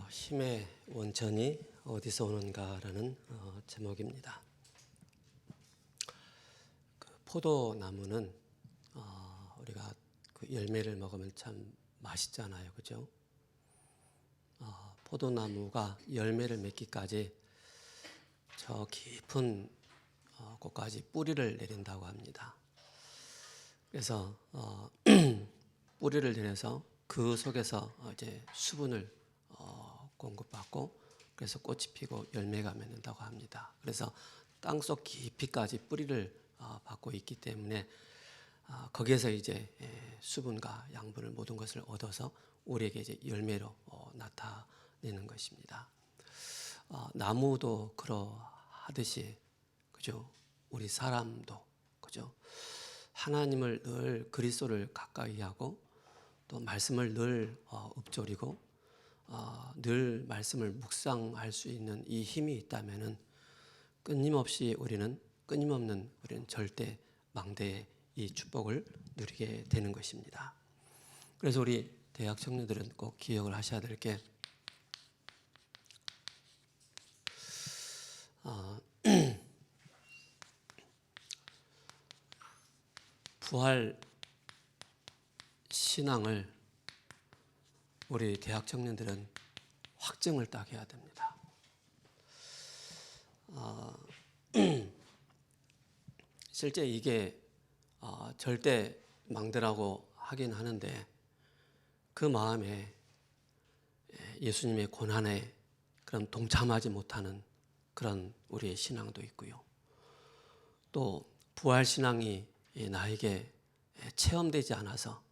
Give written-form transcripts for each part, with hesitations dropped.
힘의 원천이 어디서 오는가라는 제목입니다. 포도나무는 우리가 그 열매를 먹으면 참 맛있잖아요, 그죠? 포도나무가 열매를 맺기까지 저 깊은 곳까지 뿌리를 내린다고 합니다. 그래서 뿌리를 내려서 그 속에서 이제 수분을 공급받고 그래서 꽃이 피고 열매가 맺는다고 합니다. 그래서 땅속 깊이까지 뿌리를 받고 있기 때문에 거기에서 이제 수분과 양분을 모든 것을 얻어서 우리에게 이제 열매로 나타내는 것입니다. 나무도 그러하듯이 그죠? 우리 사람도 그죠? 하나님을 늘 그리스도를 가까이 하고 또 말씀을 늘 읊조리고 늘 말씀을 묵상할 수 있는 이 힘이 있다면은 끊임없는 우리는 절대 망대의 이 축복을 누리게 되는 것입니다. 그래서 우리 대학 청년들은 꼭 기억을 하셔야 될 게 부활 신앙을 우리 대학 청년들은 확증을 딱 해야 됩니다. 실제 이게 절대 망대라고 하긴 하는데 그 마음에 예수님의 고난에 그런 동참하지 못하는 그런 우리의 신앙도 있고요. 또 부활 신앙이 나에게 체험되지 않아서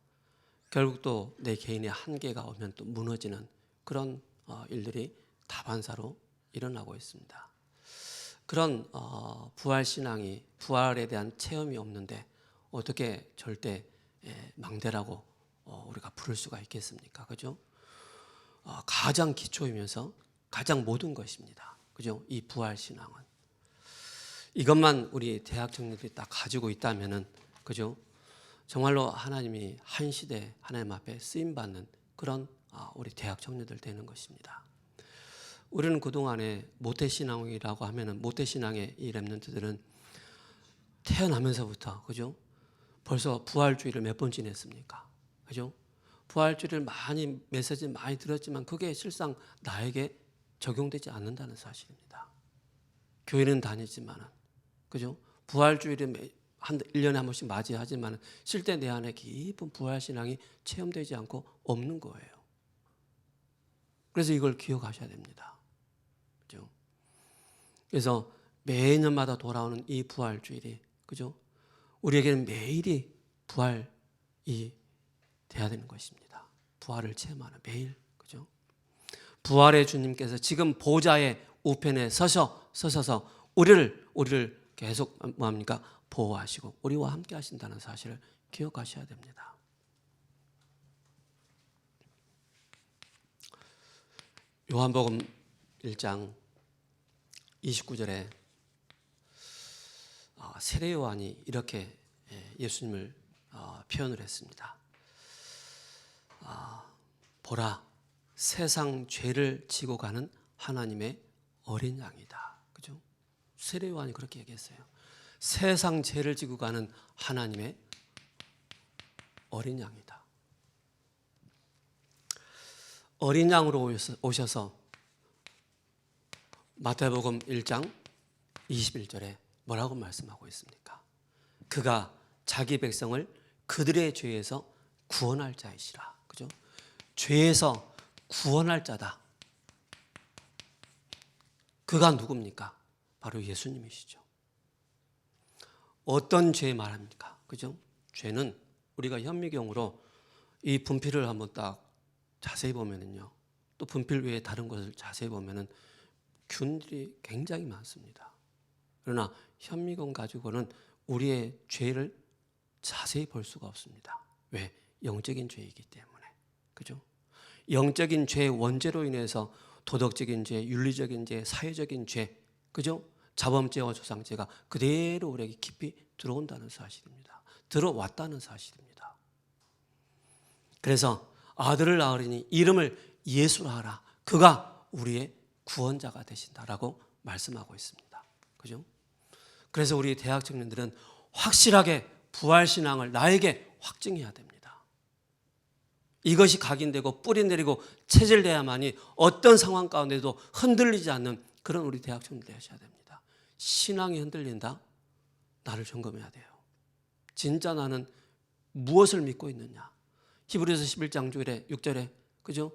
결국 또 내 개인의 한계가 오면 또 무너지는 그런 일들이 다반사로 일어나고 있습니다. 그런 부활 신앙이 부활에 대한 체험이 없는데 어떻게 절대 망대라고 우리가 부를 수가 있겠습니까? 그죠? 가장 기초이면서 가장 모든 것입니다. 그죠? 이 부활 신앙은 이것만 우리 대학 청년들이 딱 가지고 있다면은 그죠? 정말로 하나님이 한 시대 하나님 앞에 쓰임 받는 그런 우리 대학 청년들 되는 것입니다. 우리는 그동안에 모태신앙이라고 하면은 모태신앙의 이 렘넌트들은 태어나면서부터 그죠? 벌써 부활주의를 몇 번 지냈습니까? 그죠? 부활주의를 많이 메시지 많이 들었지만 그게 실상 나에게 적용되지 않는다는 사실입니다. 교회는 다니지만은 그죠? 부활주의를 한 1년에 한 번씩 맞이하지만 실제 내 안에 깊은 부활신앙이 체험되지 않고 없는 거예요. 그래서 이걸 기억하셔야 됩니다. 그죠? 그래서 매년마다 돌아오는 이 부활주일이 그죠? 우리에게는 매일이 부활이 돼야 되는 것입니다. 부활을 체험하는 매일 그죠? 부활의 주님께서 지금 보좌의 우편에 서셔서 우리를 계속 뭐합니까? 보호하시고 우리와 함께 하신다는 사실을 기억하셔야 됩니다. 요한복음 1장 29절에 세례 요한이 이렇게 예수님을 표현을 했습니다. 보라, 세상 죄를 지고 가는 하나님의 어린 양이다. 그죠? 세례 요한이 그렇게 얘기했어요. 세상 죄를 지고 가는 하나님의 어린 양이다. 어린 양으로 오셔서 마태복음 1장 21절에 뭐라고 말씀하고 있습니까? 그가 자기 백성을 그들의 죄에서 구원할 자이시라. 그죠? 죄에서 구원할 자다. 그가 누굽니까? 바로 예수님이시죠. 어떤 죄 말합니까? 그죠? 죄는 우리가 현미경으로 이 분필을 한번 딱 자세히 보면은요. 또 분필 외에 다른 것을 자세히 보면은 균들이 굉장히 많습니다. 그러나 현미경 가지고는 우리의 죄를 자세히 볼 수가 없습니다. 왜? 영적인 죄이기 때문에. 그죠? 영적인 죄의 원죄로 인해서 도덕적인 죄, 윤리적인 죄, 사회적인 죄, 그죠? 자범죄와 조상죄가 그대로 우리에게 깊이 들어온다는 사실입니다. 들어왔다는 사실입니다. 그래서 아들을 낳으리니 이름을 예수라 하라. 그가 우리의 구원자가 되신다라고 말씀하고 있습니다. 그죠? 그래서 우리 대학 청년들은 확실하게 부활신앙을 나에게 확증해야 됩니다. 이것이 각인되고 뿌리 내리고 체질돼야만이 어떤 상황 가운데도 흔들리지 않는 그런 우리 대학 청년들 되셔야 됩니다. 신앙이 흔들린다? 나를 점검해야 돼요. 진짜 나는 무엇을 믿고 있느냐? 히브리서 11장 6절에 그죠?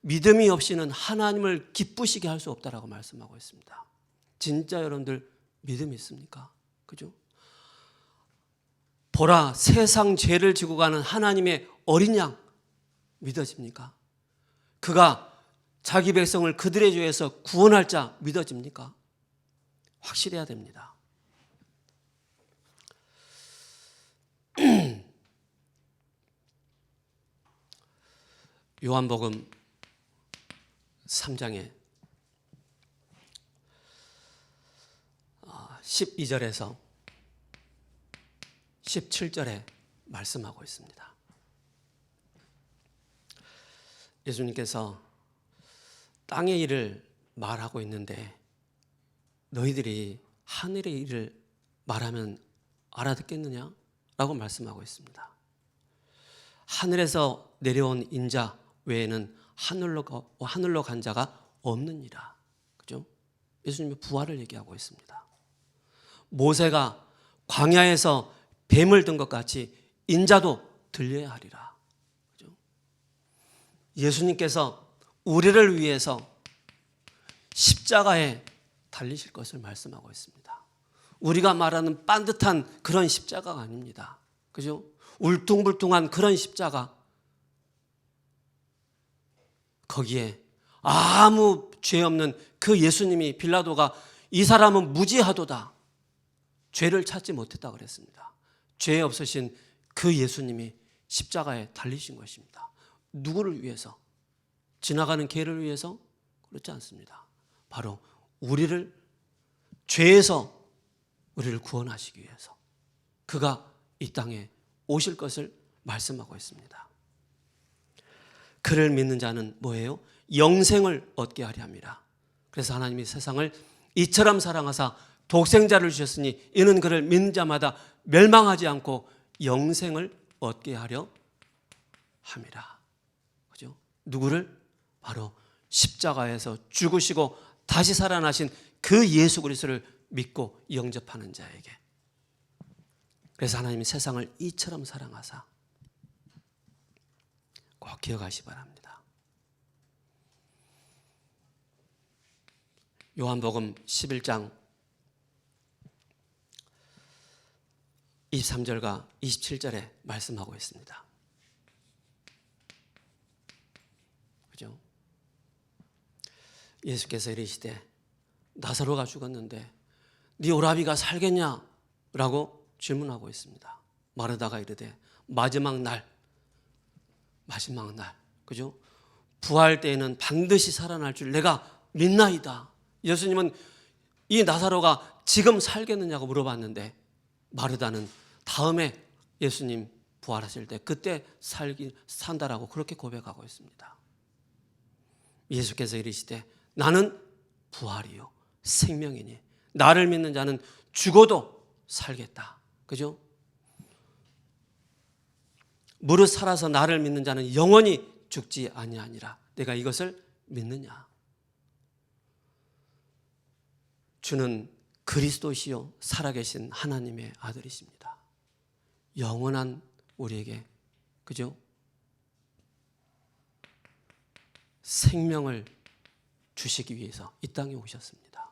믿음이 없이는 하나님을 기쁘시게 할 수 없다라고 말씀하고 있습니다. 진짜 여러분들 믿음이 있습니까? 그죠? 보라, 세상 죄를 지고 가는 하나님의 어린 양 믿어집니까? 그가 자기 백성을 그들의 죄에서 구원할 자 믿어집니까? 확실해야 됩니다. 요한복음 3장에 12절에서 17절에 말씀하고 있습니다. 예수님께서 땅의 일을 말하고 있는데 너희들이 하늘의 일을 말하면 알아듣겠느냐? 라고 말씀하고 있습니다. 하늘에서 내려온 인자 외에는 하늘로 간 자가 없느니라. 그죠? 예수님의 부활을 얘기하고 있습니다. 모세가 광야에서 뱀을 든 것 같이 인자도 들려야 하리라. 그죠? 예수님께서 우리를 위해서 십자가에 달리실 것을 말씀하고 있습니다. 우리가 말하는 반듯한 그런 십자가가 아닙니다. 그죠? 울퉁불퉁한 그런 십자가. 거기에 아무 죄 없는 그 예수님이 빌라도가 이 사람은 무지하도다. 죄를 찾지 못했다 그랬습니다. 죄 없으신 그 예수님이 십자가에 달리신 것입니다. 누구를 위해서? 지나가는 개를 위해서? 그렇지 않습니다. 바로 우리를 죄에서 우리를 구원하시기 위해서 그가 이 땅에 오실 것을 말씀하고 있습니다. 그를 믿는 자는 뭐예요? 영생을 얻게 하려 함이라. 그래서 하나님이 세상을 이처럼 사랑하사 독생자를 주셨으니 이는 그를 믿는 자마다 멸망하지 않고 영생을 얻게 하려 함이라. 그죠? 누구를? 바로 십자가에서 죽으시고 다시 살아나신 그 예수 그리스도를 믿고 영접하는 자에게. 그래서 하나님이 세상을 이처럼 사랑하사 꼭 기억하시 바랍니다. 요한복음 11장 23절과 27절에 말씀하고 있습니다. 그죠? 예수께서 이르시되 나사로가 죽었는데 네 오라비가 살겠냐? 라고 질문하고 있습니다. 마르다가 이르되 마지막 날, 그죠? 부활 때에는 반드시 살아날 줄 내가 믿나이다. 예수님은 이 나사로가 지금 살겠느냐고 물어봤는데 마르다는 다음에 예수님 부활하실 때 그때 산다라고 그렇게 고백하고 있습니다. 예수께서 이르시되 나는 부활이요 생명이니 나를 믿는 자는 죽어도 살겠다. 그죠? 무릇 살아서 나를 믿는 자는 영원히 죽지 아니하니라. 내가 이것을 믿느냐? 주는 그리스도시요 살아계신 하나님의 아들이십니다. 영원한 우리에게 그죠? 생명을 주시기 위해서 이 땅에 오셨습니다.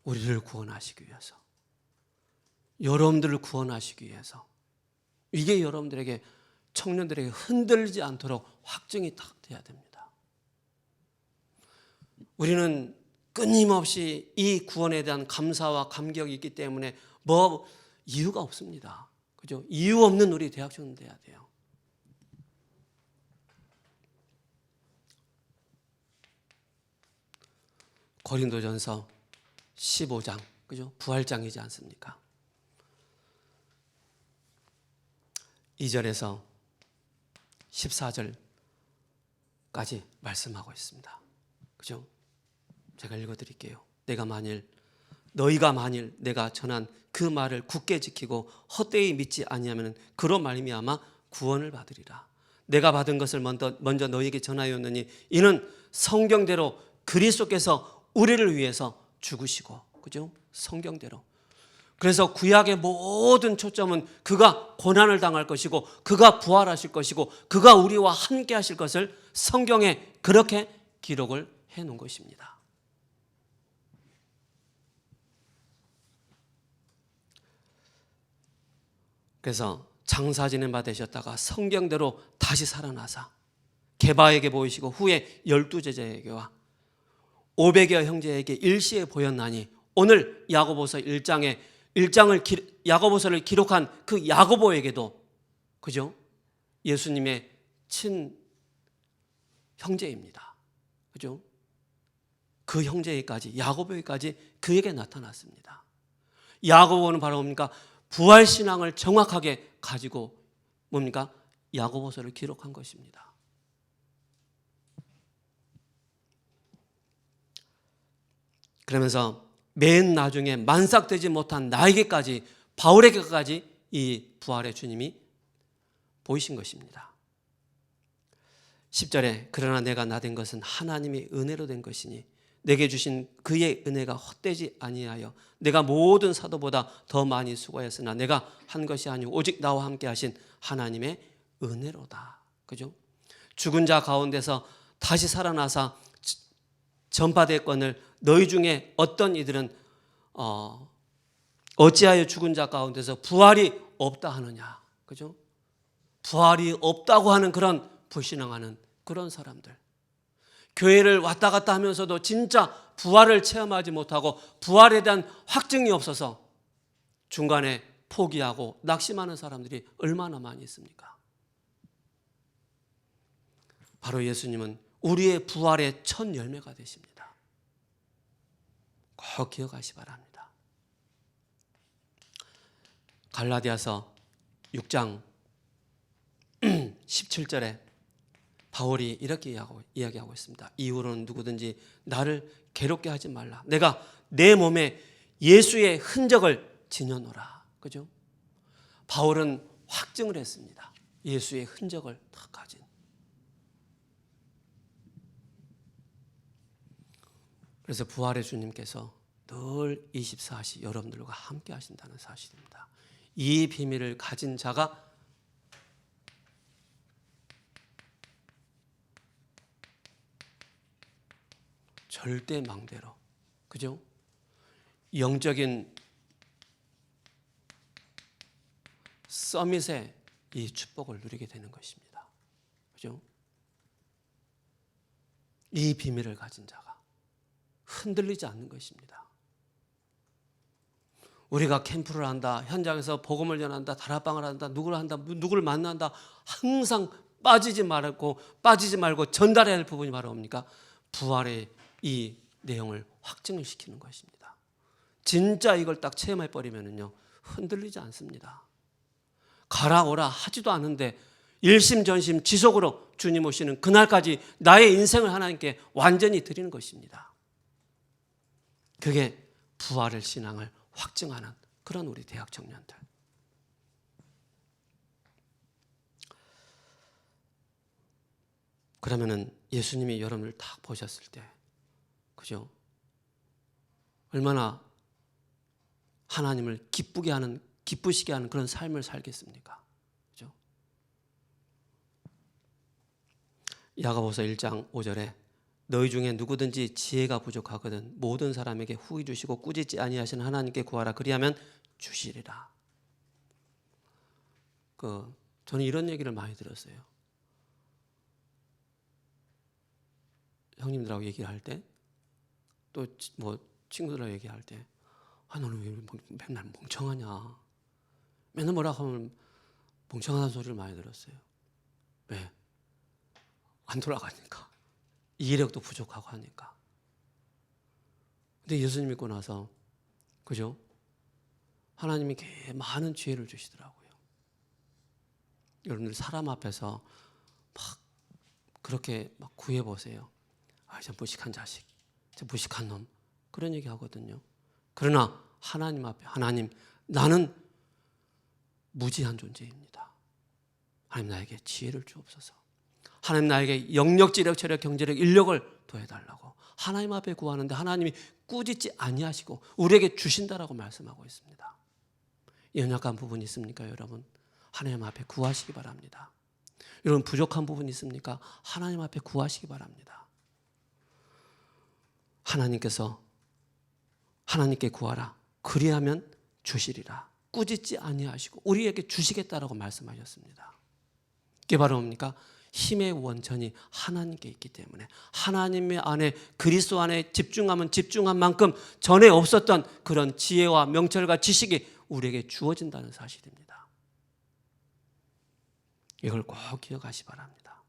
우리를 구원하시기 위해서, 여러분들을 구원하시기 위해서. 이게 여러분들에게, 청년들에게 흔들리지 않도록 확증이 딱 돼야 됩니다. 우리는 끊임없이 이 구원에 대한 감사와 감격이 있기 때문에 뭐 이유가 없습니다. 그죠? 이유 없는 우리 대학생들 돼야 돼요. 고린도전서 15장, 그죠? 부활장이지 않습니까? 2절에서 14절 까지 말씀하고 있습니다. 그죠? 제가 읽어드릴게요. 너희가 만일 내가 전한 그 말을 굳게 지키고 헛되이 믿지 아니하면 그로 말미암아 구원을 받으리라. 내가 받은 것을 먼저 너희에게 전하였느니 이는 성경대로 그리스도께서 우리를 위해서 죽으시고, 그죠? 성경대로. 그래서 구약의 모든 초점은 그가 고난을 당할 것이고 그가 부활하실 것이고 그가 우리와 함께 하실 것을 성경에 그렇게 기록을 해 놓은 것입니다. 그래서 장사 지낸 바 되셨다가 성경대로 다시 살아나사 게바에게 보이시고 후에 12제자에게와 500여 형제에게 일시에 보였나니 오늘 야고보서 야고보서를 기록한 그 야고보에게도, 그죠? 예수님의 친 형제입니다. 그죠? 그 형제에게까지, 야고보에게까지 그에게 나타났습니다. 야고보는 바로 뭡니까? 부활신앙을 정확하게 가지고 뭡니까? 야고보서를 기록한 것입니다. 그러면서 맨 나중에 만삭되지 못한 나에게까지, 바울에게까지 이 부활의 주님이 보이신 것입니다. 10절에 그러나 내가 나된 것은 하나님의 은혜로 된 것이니 내게 주신 그의 은혜가 헛되지 아니하여 내가 모든 사도보다 더 많이 수고하였으나 내가 한 것이 아니고 오직 나와 함께 하신 하나님의 은혜로다. 그죠? 죽은 자 가운데서 다시 살아나사 전파대권을 너희 중에 어떤 이들은 어찌하여 죽은 자 가운데서 부활이 없다 하느냐. 그죠? 부활이 없다고 하는 그런 불신앙하는 그런 사람들. 교회를 왔다 갔다 하면서도 진짜 부활을 체험하지 못하고 부활에 대한 확증이 없어서 중간에 포기하고 낙심하는 사람들이 얼마나 많이 있습니까? 바로 예수님은 우리의 부활의 첫 열매가 되십니다. 꼭 기억하시 바랍니다. 갈라디아서 6장 17절에 바울이 이렇게 이야기하고 있습니다. 이후로는 누구든지 나를 괴롭게 하지 말라. 내가 내 몸에 예수의 흔적을 지녀노라. 그죠? 바울은 확증을 했습니다. 예수의 흔적을 다 가진. 그래서 부활의 주님께서 늘 24시 여러분들과 함께 하신다는 사실입니다. 이 비밀을 가진 자가 절대 망대로, 그죠? 영적인 서밋의 이 축복을 누리게 되는 것입니다. 그죠? 이 비밀을 가진 자가 흔들리지 않는 것입니다. 우리가 캠프를 한다, 현장에서 복음을 전한다, 다락방을 한다, 누구를 한다, 누구를 만난다, 항상 빠지지 말고 전달해야 할 부분이 바로 뭡니까? 부활의 이 내용을 확증을 시키는 것입니다. 진짜 이걸 딱 체험해 버리면은요, 흔들리지 않습니다. 가라 오라 하지도 않은데 일심전심 지속으로 주님 오시는 그날까지 나의 인생을 하나님께 완전히 드리는 것입니다. 그게 부활의 신앙을 확증하는 그런 우리 대학 청년들. 그러면은 예수님이 여러분을 딱 보셨을 때, 그죠? 얼마나 하나님을 기쁘시게 하는 그런 삶을 살겠습니까? 그죠? 야고보서 1장 5절에 너희 중에 누구든지 지혜가 부족하거든 모든 사람에게 후히 주시고 꾸짖지 아니하시는 하나님께 구하라 그리하면 주시리라. 저는 이런 얘기를 많이 들었어요. 형님들하고 얘기할 때, 또 뭐 친구들하고 얘기할 때, 너는 왜 맨날 멍청하냐? 맨날 뭐라고 하면 멍청하다는 소리를 많이 들었어요. 왜? 안 돌아가니까. 이해력도 부족하고 하니까. 근데 예수님 믿고 나서, 그죠? 하나님이 꽤 많은 지혜를 주시더라고요. 여러분들 사람 앞에서 막 그렇게 막 구해보세요. 저 무식한 자식, 저 무식한 놈, 그런 얘기 하거든요. 그러나 하나님 앞에, 하나님, 나는 무지한 존재입니다. 하나님 나에게 지혜를 주옵소서. 하나님 나에게 영력, 지력, 체력, 경제력, 인력을 더해달라고 하나님 앞에 구하는데 하나님이 꾸짖지 아니하시고 우리에게 주신다라고 말씀하고 있습니다. 연약한 부분이 있습니까, 여러분? 하나님 앞에 구하시기 바랍니다. 여러분 부족한 부분이 있습니까? 하나님 앞에 구하시기 바랍니다. 하나님께서 하나님께 구하라. 그리하면 주시리라. 꾸짖지 아니하시고 우리에게 주시겠다라고 말씀하셨습니다. 이게 바로 뭡니까? 힘의 원천이 하나님께 있기 때문에 하나님의 안에 그리스도 안에 집중하면 집중한 만큼 전에 없었던 그런 지혜와 명철과 지식이 우리에게 주어진다는 사실입니다. 이걸 꼭 기억하시 바랍니다.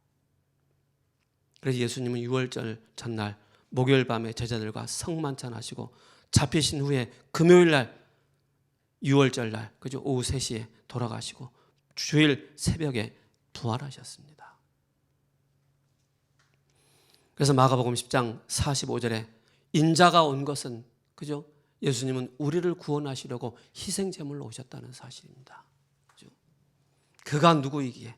그래서 예수님은 유월절 전날 목요일 밤에 제자들과 성만찬하시고 잡히신 후에 금요일 날 유월절 날 그죠? 오후 3시에 돌아가시고 주일 새벽에 부활하셨습니다. 그래서 마가복음 10장 45절에 인자가 온 것은 그죠? 예수님은 우리를 구원하시려고 희생 제물로 오셨다는 사실입니다. 그죠? 그가 누구이기에?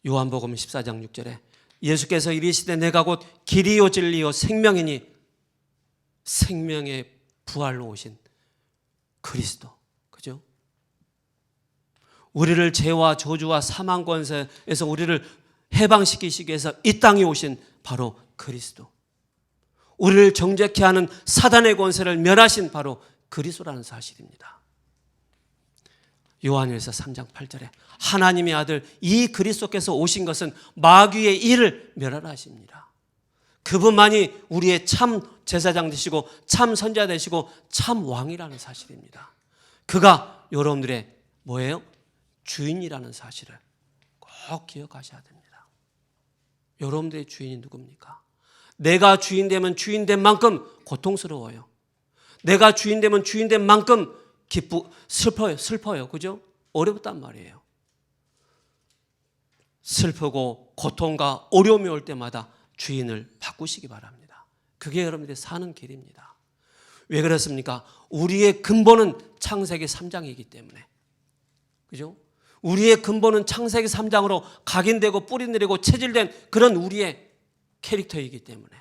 요한복음 14장 6절에 예수께서 이르시되 내가 곧 길이요 진리요 생명이니 생명의 부활로 오신 그리스도. 그죠? 우리를 죄와 저주와 사망 권세에서 우리를 해방시키시기 위해서 이 땅에 오신 바로 그리스도. 우리를 정죄케 하는 사단의 권세를 멸하신 바로 그리스도라는 사실입니다. 요한일서 3장 8절에 하나님의 아들 이 그리스도께서 오신 것은 마귀의 일을 멸하라 하십니다. 그분만이 우리의 참 제사장 되시고 참 선지자 되시고 참 왕이라는 사실입니다. 그가 여러분들의 뭐예요? 주인이라는 사실을 꼭 기억하셔야 됩니다. 여러분들의 주인이 누굽니까? 내가 주인 되면 주인 된 만큼 고통스러워요. 내가 주인 되면 주인 된 만큼 슬퍼요. 그죠? 어렵단 말이에요. 슬프고 고통과 어려움이 올 때마다 주인을 바꾸시기 바랍니다. 그게 여러분들이 사는 길입니다. 왜 그렇습니까? 우리의 근본은 창세기 3장이기 때문에. 그죠? 우리의 근본은 창세기 3장으로 각인되고 뿌리 내리고 체질된 그런 우리의 캐릭터이기 때문에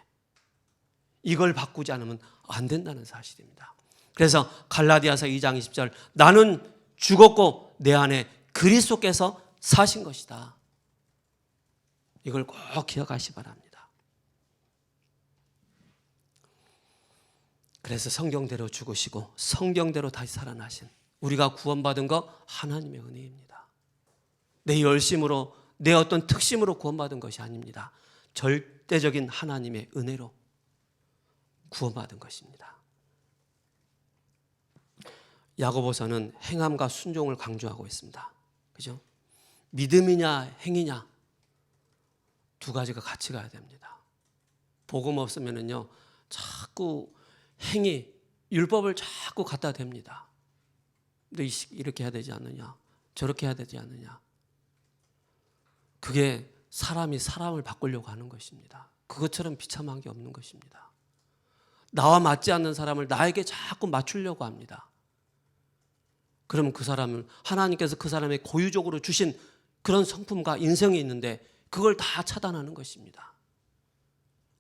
이걸 바꾸지 않으면 안 된다는 사실입니다. 그래서 갈라디아서 2장 20절 나는 죽었고 내 안에 그리스도께서 사신 것이다. 이걸 꼭 기억하시 바랍니다. 그래서 성경대로 죽으시고 성경대로 다시 살아나신 우리가 구원받은 거 하나님의 은혜입니다. 내 열심으로 내 어떤 특심으로 구원받은 것이 아닙니다. 절대적인 하나님의 은혜로 구원받은 것입니다. 야고보서는 행함과 순종을 강조하고 있습니다. 그죠? 믿음이냐 행위냐 두 가지가 같이 가야 됩니다. 복음 없으면은요 자꾸 행위 율법을 자꾸 갖다 댑니다. 근데 이렇게 해야 되지 않느냐 저렇게 해야 되지 않느냐 그게 사람이 사람을 바꾸려고 하는 것입니다. 그것처럼 비참한 게 없는 것입니다. 나와 맞지 않는 사람을 나에게 자꾸 맞추려고 합니다. 그러면 그 사람을 하나님께서 그 사람의 고유적으로 주신 그런 성품과 인성이 있는데 그걸 다 차단하는 것입니다.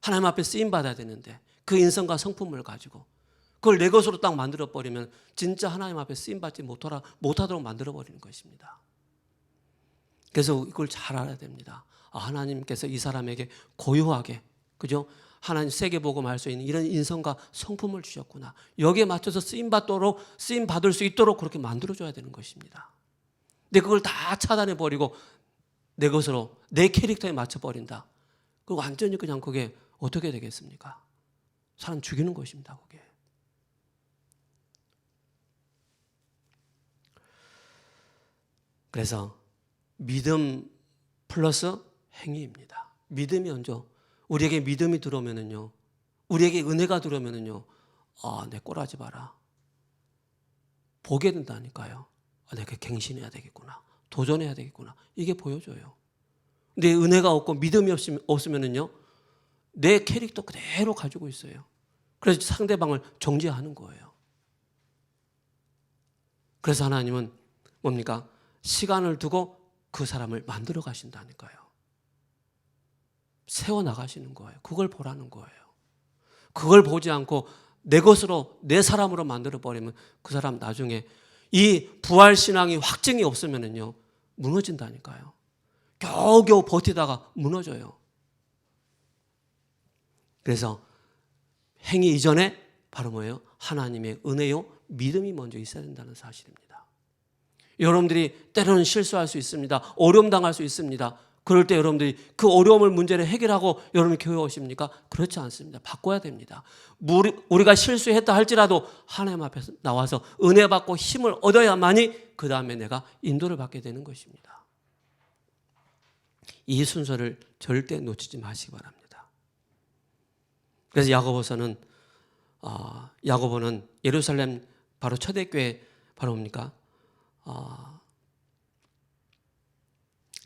하나님 앞에 쓰임받아야 되는데 그 인성과 성품을 가지고 그걸 내 것으로 딱 만들어버리면 진짜 하나님 앞에 쓰임받지 못하도록 만들어버리는 것입니다. 그래서 이걸 잘 알아야 됩니다. 하나님께서 이 사람에게 고유하게 그죠? 하나님 세계 복음할 수 있는 이런 인성과 성품을 주셨구나. 여기에 맞춰서 쓰임받을 수 있도록 그렇게 만들어줘야 되는 것입니다. 근데 그걸 다 차단해버리고 내 것으로 내 캐릭터에 맞춰버린다. 그 완전히 그냥 그게 어떻게 되겠습니까? 사람 죽이는 것입니다. 그게. 그래서 믿음 플러스 행위입니다. 믿음이 먼저 우리에게 믿음이 들어오면은요, 우리에게 은혜가 들어오면은요, 내 꼴하지 마라. 보게 된다니까요. 내가 갱신해야 되겠구나. 도전해야 되겠구나. 이게 보여줘요. 내 은혜가 없고 믿음이 없으면은요, 내 캐릭터 그대로 가지고 있어요. 그래서 상대방을 정죄하는 거예요. 그래서 하나님은 뭡니까? 시간을 두고 그 사람을 만들어 가신다니까요. 세워나가시는 거예요. 그걸 보라는 거예요. 그걸 보지 않고 내 것으로, 내 사람으로 만들어버리면 그 사람 나중에 이 부활신앙이 확증이 없으면은요, 무너진다니까요. 겨우겨우 버티다가 무너져요. 그래서 행위 이전에 바로 뭐예요? 하나님의 은혜요, 믿음이 먼저 있어야 된다는 사실입니다. 여러분들이 때로는 실수할 수 있습니다. 어려움 당할 수 있습니다. 그럴 때 여러분들이 그 어려움을 문제를 해결하고 여러분이 교회 오십니까? 그렇지 않습니다. 바꿔야 됩니다. 우리가 실수했다 할지라도 하나님 앞에서 나와서 은혜 받고 힘을 얻어야만이 그 다음에 내가 인도를 받게 되는 것입니다. 이 순서를 절대 놓치지 마시기 바랍니다. 그래서 야고보는 예루살렘 바로 초대교회 바로 뭡니까?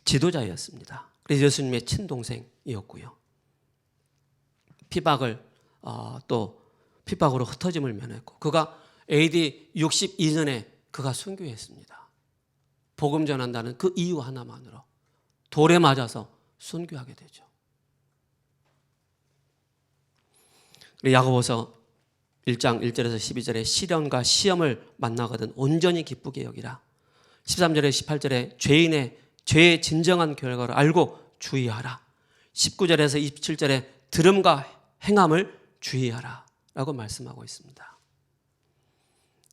지도자였습니다. 그래서 예수님의 친동생이었고요. 핍박으로 흩어짐을 면했고, 그가 AD 62년에 그가 순교했습니다. 복음 전한다는 그 이유 하나만으로 돌에 맞아서 순교하게 되죠. 야고보서 1장 1절에서 12절에 시련과 시험을 만나거든 온전히 기쁘게 여기라. 13절에 18절에 죄의 진정한 결과를 알고 주의하라. 19절에서 27절에 들음과 행함을 주의하라 라고 말씀하고 있습니다.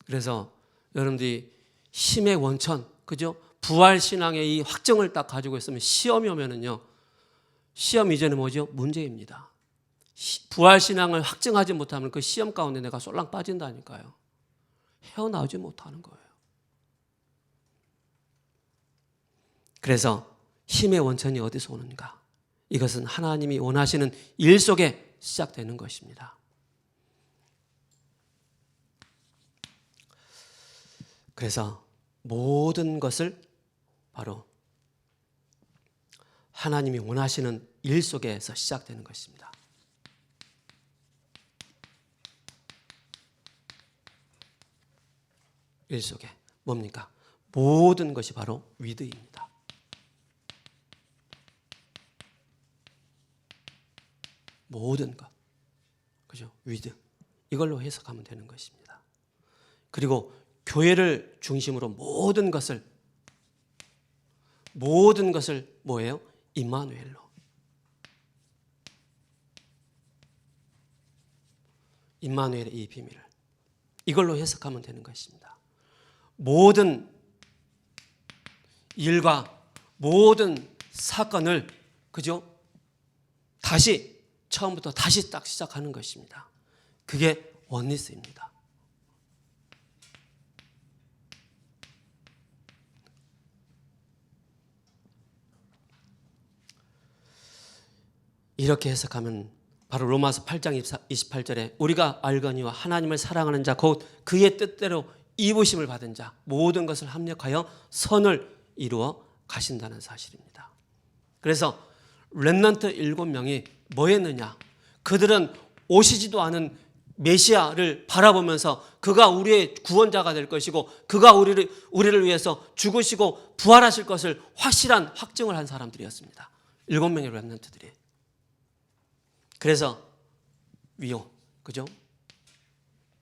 그래서 여러분들이 힘의 원천, 그죠? 부활신앙의 이 확정을 딱 가지고 있으면 시험이 오면은요, 시험 이전에 뭐죠? 문제입니다. 부활신앙을 확증하지 못하면 그 시험 가운데 내가 쏠랑 빠진다니까요. 헤어나오지 못하는 거예요. 그래서 힘의 원천이 어디서 오는가? 이것은 하나님이 원하시는 일 속에 시작되는 것입니다. 그래서 모든 것을 바로 하나님이 원하시는 일 속에서 시작되는 것입니다. 일 속에 뭡니까? 모든 것이 바로 위드입니다. 모든 것, 그죠? 위드, 이걸로 해석하면 되는 것입니다. 그리고 교회를 중심으로 모든 것을 뭐예요? 임마누엘로, 임마누엘의 이 비밀을 이걸로 해석하면 되는 것입니다. 모든 일과 모든 사건을, 그죠? 처음부터 다시 딱 시작하는 것입니다. 그게 원리스입니다. 이렇게 해석하면 바로 로마서 8장 28절에 우리가 알거니와 하나님을 사랑하는 자 곧 그의 뜻대로 입으심을 받은 자 모든 것을 합력하여 선을 이루어 가신다는 사실입니다. 그래서 렘넌트 7명이 뭐 했느냐? 그들은 오시지도 않은 메시아를 바라보면서 그가 우리의 구원자가 될 것이고 그가 우리를 위해서 죽으시고 부활하실 것을 확실한 확증을 한 사람들이었습니다. 7명의 렘넌트들이. 그래서 그죠?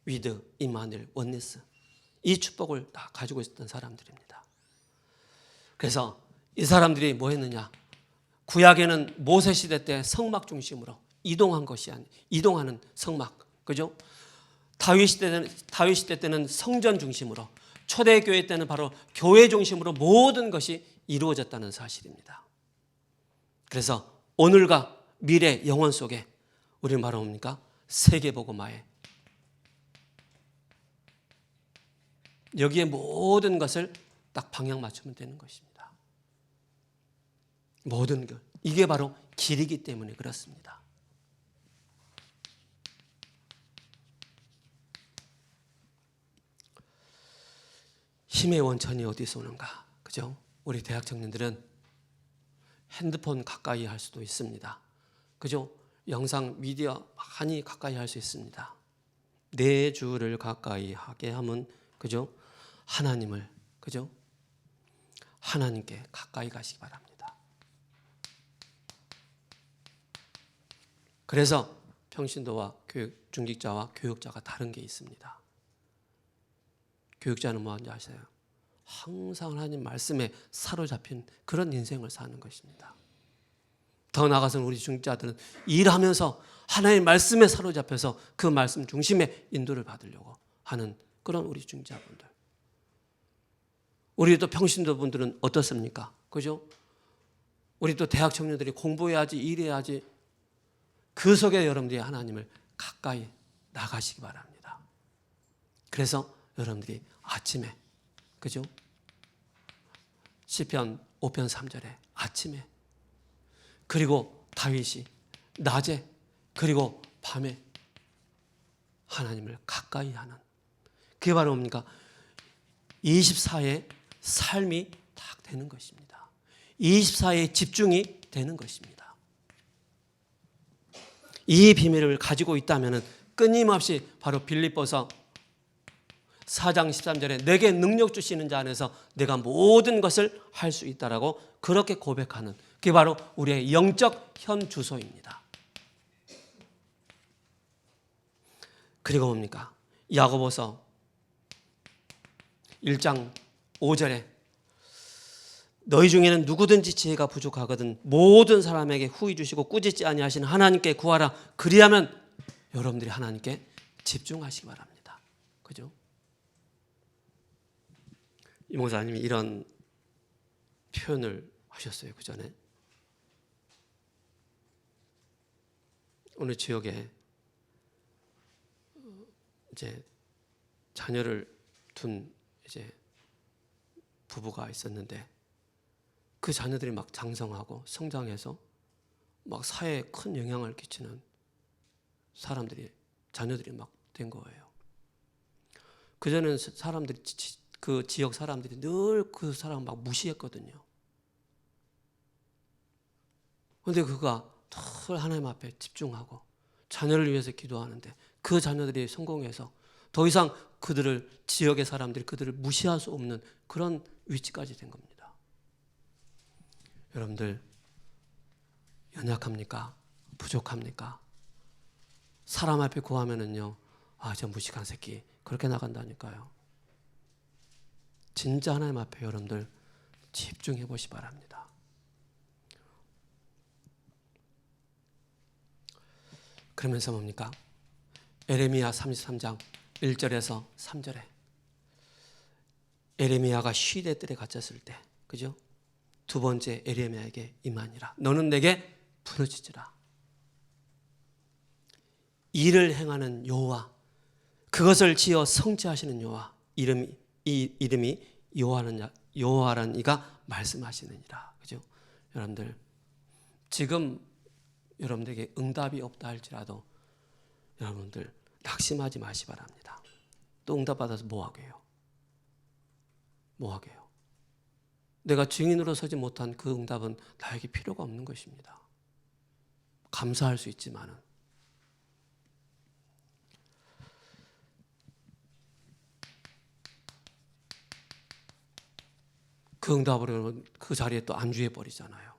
위드, 임마누엘, 원네스, 이 축복을 다 가지고 있었던 사람들입니다. 그래서 이 사람들이 뭐 했느냐? 구약에는 모세 시대 때 성막 중심으로 이동하는 성막, 그죠? 다윗 시대 때는 성전 중심으로, 초대교회 때는 바로 교회 중심으로 모든 것이 이루어졌다는 사실입니다. 그래서 오늘과 미래 영원 속에 우리는 바로 뭡니까? 세계복음화에 여기에 모든 것을 딱 방향 맞추면 되는 것입니다. 모든 것, 이게 바로 길이기 때문에 그렇습니다. 힘의 원천이 어디서 오는가? 그죠? 우리 대학 청년들은 핸드폰 가까이 할 수도 있습니다. 그죠? 영상 미디어 많이 가까이 할 수 있습니다. 내 주를 가까이 하게 하면 그죠? 하나님을 그죠? 하나님께 가까이 가시기 바랍니다. 그래서 평신도와 교육 중직자와 교육자가 다른 게 있습니다. 교육자는 뭐하는지 아세요? 항상 하나님 말씀에 사로잡힌 그런 인생을 사는 것입니다. 더 나아가서는 우리 중직자들은 일하면서 하나님 말씀에 사로잡혀서 그 말씀 중심의 인도를 받으려고 하는 그런 우리 중직자분들. 우리 또 평신도 분들은 어떻습니까? 그죠? 우리 또 대학 청년들이 공부해야지 일해야지 그 속에 여러분들이 하나님을 가까이 나가시기 바랍니다. 그래서 여러분들이 아침에 그죠? 시편 5편 3절에 아침에 그리고 다윗이 낮에 그리고 밤에 하나님을 가까이 하는 그게 바로 뭡니까? 24의 삶이 딱 되는 것입니다. 24의 집중이 되는 것입니다. 이 비밀을 가지고 있다면 끊임없이 바로 빌립보서 4장 13절에 내게 능력 주시는 자 안에서 내가 모든 것을 할 수 있다라고 그렇게 고백하는 그게 바로 우리의 영적 현 주소입니다. 그리고 뭡니까? 야고보서 1장 5절에 너희 중에는 누구든지 지혜가 부족하거든 모든 사람에게 후히 주시고 꾸짖지 아니하시는 하나님께 구하라. 그리하면 여러분들이 하나님께 집중하시기 바랍니다. 그죠? 이 목사님이 이런 표현을 하셨어요. 그 전에 어느 지역에 이제 자녀를 둔 이제 부부가 있었는데 그 자녀들이 막 장성하고 성장해서 막 사회에 큰 영향을 끼치는 자녀들이 막 된 거예요. 그전에는 사람들이 그 지역 사람들이 늘 그 사람 막 무시했거든요. 그런데 그가 늘 하나님 앞에 집중하고 자녀를 위해서 기도하는데 그 자녀들이 성공해서 더 이상 지역의 사람들이 그들을 무시할 수 없는 그런 위치까지 된 겁니다. 여러분들 연약합니까? 부족합니까? 사람 앞에 구하면은요, 저 무식한 새끼 그렇게 나간다니까요. 진짜 하나님 앞에 여러분들 집중해 보시 바랍니다. 그러면서 뭡니까? 에레미야 33장 1절에서 3절에 에레미야가 시대 뜰에 갇혔을 때 그죠? 두 번째 에레미야에게 임하니라. 너는 내게 부르짖으라. 일을 행하는 여호와 그것을 지어 성취하시는 여호와 이름이 여호와라는 이가 말씀하시느니라. 그죠? 여러분들 지금 여러분들에게 응답이 없다 할지라도 여러분들 낙심하지 마시 바랍니다. 또 응답 받아서 뭐 하게요? 내가 증인으로 서지 못한 그 응답은 나에게 필요가 없는 것입니다. 감사할 수 있지만은 그 응답으로 그 자리에 또 안주해 버리잖아요.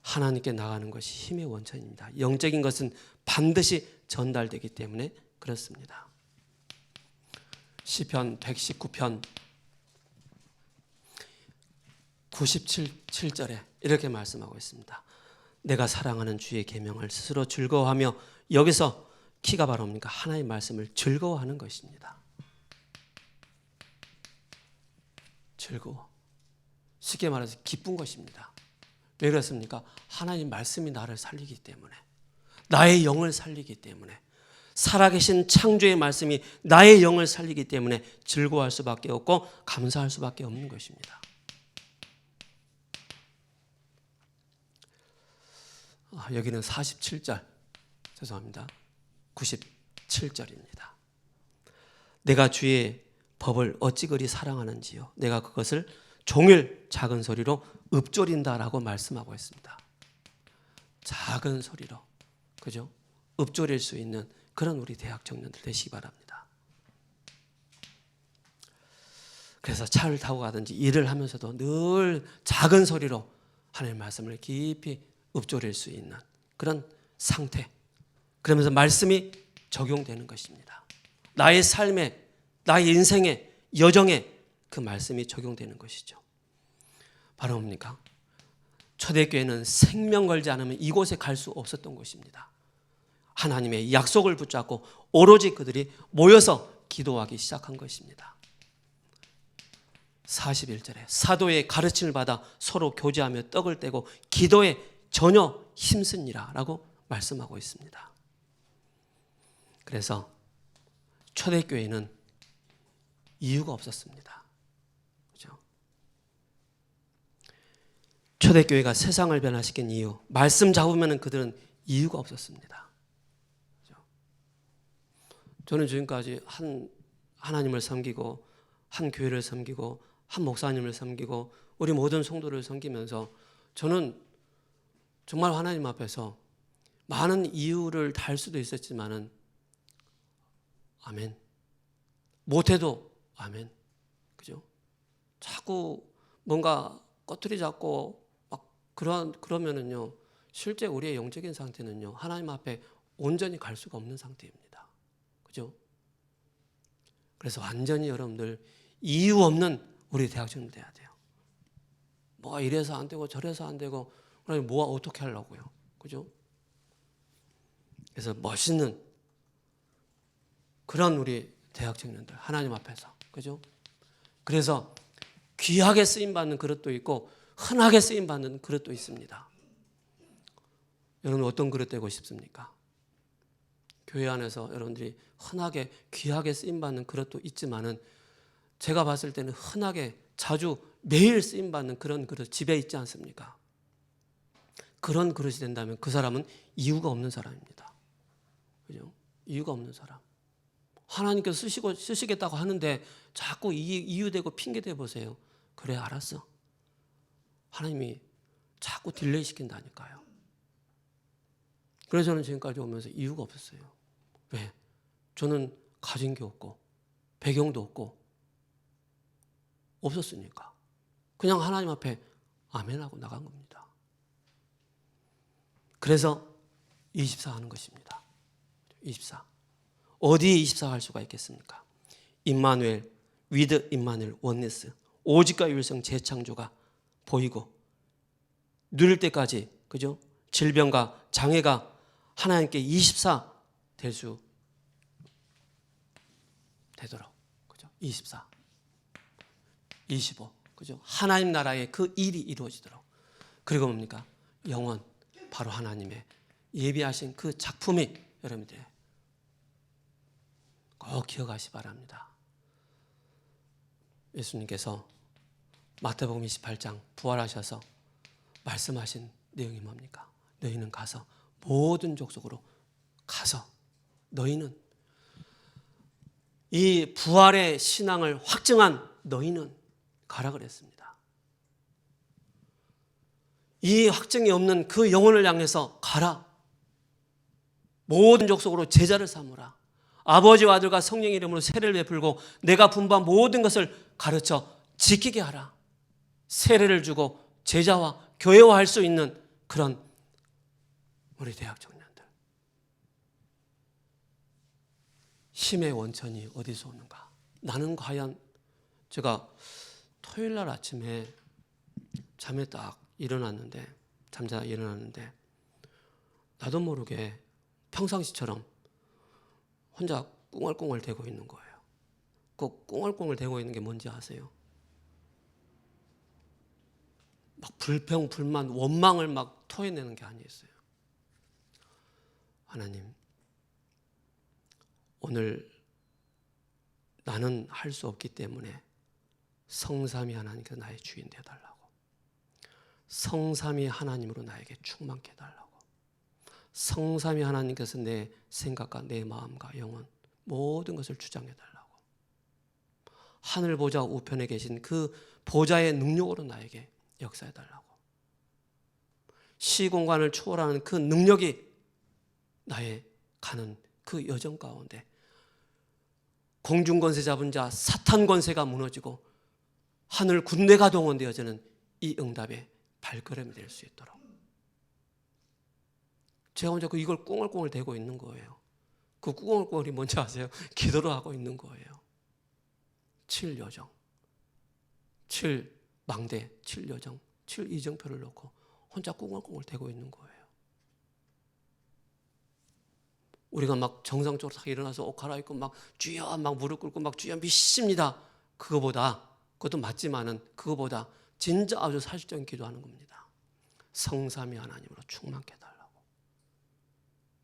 하나님께 나가는 것이 힘의 원천입니다. 영적인 것은 반드시 전달되기 때문에 그렇습니다. 시편 119편 97절에 이렇게 말씀하고 있습니다. 내가 사랑하는 주의 계명을 스스로 즐거워하며 여기서 키가 바로 뭡니까? 하나님의 말씀을 즐거워하는 것입니다. 즐거워. 쉽게 말해서 기쁜 것입니다. 왜 그렇습니까? 하나님 말씀이 나를 살리기 때문에 나의 영을 살리기 때문에 살아계신 창조의 말씀이 나의 영을 살리기 때문에 즐거워할 수밖에 없고 감사할 수밖에 없는 것입니다. 여기는 47절 죄송합니다. 97절입니다. 내가 주의 법을 어찌 그리 사랑하는지요. 내가 그것을 종일 작은 소리로 읊조린다라고 말씀하고 있습니다. 작은 소리로, 그죠? 읊조릴 수 있는 그런 우리 대학 청년들 되시기 바랍니다. 그래서 차를 타고 가든지 일을 하면서도 늘 작은 소리로 하나님의 말씀을 깊이 읊조릴 수 있는 그런 상태, 그러면서 말씀이 적용되는 것입니다. 나의 삶에, 나의 인생에, 여정에 그 말씀이 적용되는 것이죠. 바로 뭡니까? 초대교회는 생명 걸지 않으면 이곳에 갈 수 없었던 것입니다. 하나님의 약속을 붙잡고 오로지 그들이 모여서 기도하기 시작한 것입니다. 41절에 사도의 가르침을 받아 서로 교제하며 떡을 떼고 기도에 전혀 힘쓰니라 라고 말씀하고 있습니다. 그래서 초대교회는 이유가 없었습니다. 그렇죠? 초대교회가 세상을 변화시킨 이유, 말씀 잡으면 그들은 이유가 없었습니다. 그렇죠? 저는 지금까지 하나님을 섬기고 한 교회를 섬기고 한 목사님을 섬기고 우리 모든 성도를 섬기면서 저는 정말 하나님 앞에서 많은 이유를 달 수도 있었지만은 아멘. 못해도 아멘. 그죠? 자꾸 뭔가 꼬투리 잡고 막 그러면은요, 실제 우리의 영적인 상태는요, 하나님 앞에 온전히 갈 수가 없는 상태입니다. 그죠? 그래서 완전히 여러분들 이유 없는 우리 대학생들 돼야 돼요. 뭐가 이래서 안 되고 저래서 안 되고, 그러면 뭐가 어떻게 하려고요? 그죠? 그래서 멋있는 그런 우리 대학 청년들 하나님 앞에서, 그죠? 그래서 귀하게 쓰임 받는 그릇도 있고 흔하게 쓰임 받는 그릇도 있습니다. 여러분 어떤 그릇 되고 싶습니까? 교회 안에서 여러분들이 흔하게 귀하게 쓰임 받는 그릇도 있지만은 제가 봤을 때는 흔하게 자주 매일 쓰임 받는 그런 그릇 집에 있지 않습니까? 그런 그릇이 된다면 그 사람은 이유가 없는 사람입니다. 그죠? 이유가 없는 사람. 하나님께서 쓰시겠다고 하는데 자꾸 이유되고 핑계대 보세요. 그래, 알았어. 하나님이 자꾸 딜레이 시킨다니까요. 그래서 저는 지금까지 오면서 이유가 없었어요. 왜? 저는 가진 게 없고 배경도 없고 없었으니까 그냥 하나님 앞에 아멘하고 나간 겁니다. 그래서 24 하는 것입니다. 24. 어디에 24 할 수가 있겠습니까? 임마누엘, 위드 임마누엘 원네스, 오직과 율성 재창조가 보이고 누릴 때까지, 그죠? 질병과 장애가 하나님께 24 될 수 되도록, 그죠? 24, 25, 그죠? 하나님 나라의 그 일이 이루어지도록. 그리고 뭡니까? 영원, 바로 하나님의 예비하신 그 작품이 여러분들 꼭 기억하시 바랍니다. 예수님께서 마태복음 28장 부활하셔서 말씀하신 내용이 뭡니까? 너희는 가서 모든 족속으로 가서 너희는 이 부활의 신앙을 확증한 너희는 가라 그랬습니다. 이 확증이 없는 그 영혼을 향해서 가라. 모든 족속으로 제자를 삼으라. 아버지와 아들과 성령의 이름으로 세례를 베풀고 내가 분부한 모든 것을 가르쳐 지키게 하라. 세례를 주고 제자와 교회화할 수 있는 그런 우리 대학 청년들. 힘의 원천이 어디서 오는가? 나는 과연, 제가 토요일 날 아침에 잠에 딱 일어났는데, 잠자다 일어났는데 나도 모르게 평상시처럼 혼자 꿍얼꿍얼 대고 있는 거예요. 그 꿍얼꿍얼 대고 있는 게 뭔지 아세요? 막 불평, 불만, 원망을 막 토해내는 게 아니었어요. 하나님, 오늘 나는 할 수 없기 때문에 성삼위 하나님께서 나의 주인 되어달라고. 성삼위 하나님으로 나에게 충만케 해달라고. 성삼위 하나님께서 내 생각과 내 마음과 영혼 모든 것을 주장해달라고. 하늘 보좌 우편에 계신 그 보좌의 능력으로 나에게 역사해 달라고. 시공간을 초월하는 그 능력이 나의 가는 그 여정 가운데 공중 권세 잡은 자 사탄 권세가 무너지고 하늘 군대가 동원되어지는 이 응답의 발걸음이 될 수 있도록 제가 혼자 이걸 꽁얼꽁얼 대고 있는 거예요. 그 꽁얼꽁얼이 뭔지 아세요? 기도를 하고 있는 거예요. 7여정, 7망대, 7여정, 7이정표를 놓고 혼자 꽁얼꽁얼 대고 있는 거예요. 우리가 막 정상적으로 딱 일어나서 옷 갈아입고 막 주여 막 무릎 꿇고 막 주여 믿습니다. 그것도 맞지만은 그거보다 진짜 아주 사실적인 기도하는 겁니다. 성삼위 하나님으로 충만케 해달라고.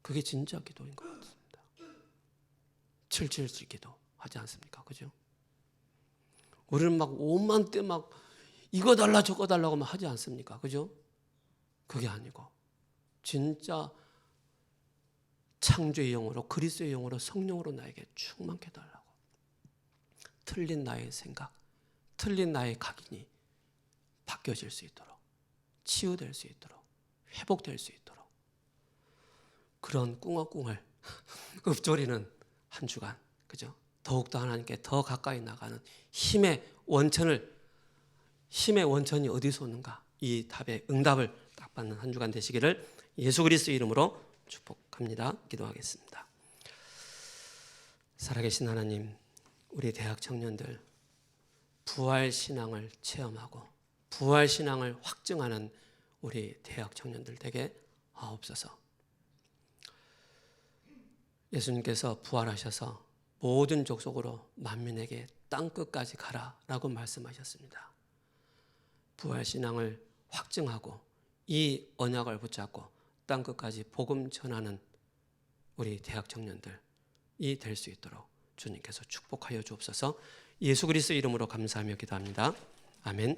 그게 진짜 기도인 것 같습니다. 777 기도 하지 않습니까? 그죠? 우리는 막 오만 때 막 이거 달라 저거 달라고 막 하지 않습니까? 그죠? 그게 아니고 진짜 창조의 영으로 그리스도의 영으로 성령으로 나에게 충만케 해달라고. 틀린 나의 생각, 틀린 나의 각인이 바뀌어질 수 있도록, 치유될 수 있도록, 회복될 수 있도록 그런 꿍얼꿍얼 읊조리는 한 주간, 그죠? 더욱더 하나님께 더 가까이 나가는 힘의 원천이 어디서 오는가? 이 답의 응답을 딱 받는 한 주간 되시기를 예수 그리스도 이름으로 축복합니다. 기도하겠습니다. 살아계신 하나님, 우리 대학 청년들 부활 신앙을 체험하고 부활 신앙을 확증하는 우리 대학 청년들 되게 하옵소서. 예수님께서 부활하셔서 모든 족속으로 만민에게 땅 끝까지 가라라고 말씀하셨습니다. 부활 신앙을 확증하고 이 언약을 붙잡고 땅 끝까지 복음 전하는 우리 대학 청년들이 될 수 있도록 주님께서 축복하여 주옵소서. 예수 그리스도 이름으로 감사하며 기도합니다. 아멘.